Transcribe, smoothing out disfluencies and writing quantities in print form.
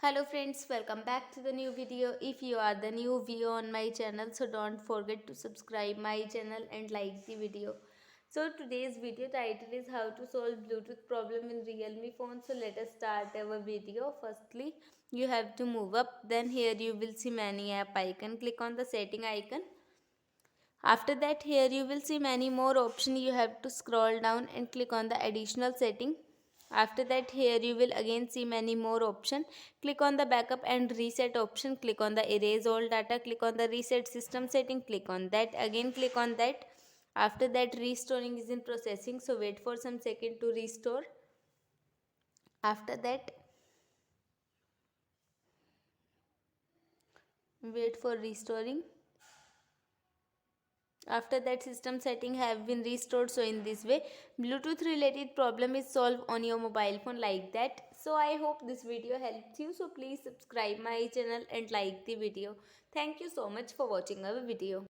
Hello friends, welcome back to the new video. If you are the new viewer on my channel, so don't forget to subscribe my channel and like the video. So today's video title is how to solve Bluetooth problem in Realme phone. So let us start our video. Firstly, you have to move up. Then here you will see many app icon. Click on the setting icon. After that, here you will see many more options. You have to scroll down and click on the additional setting. After that, here you will again see many more options. Click on the backup and reset option. Click on the erase all data. Click on the reset system setting. Click on that. Again click on that. After that, restoring is in processing. So wait for some second to restore. After that, wait for restoring. After that, system setting have been restored. So in this way, Bluetooth related problem is solved on your mobile phone like that. So I hope this video helps you. So please subscribe my channel and like the video. Thank you so much for watching our video.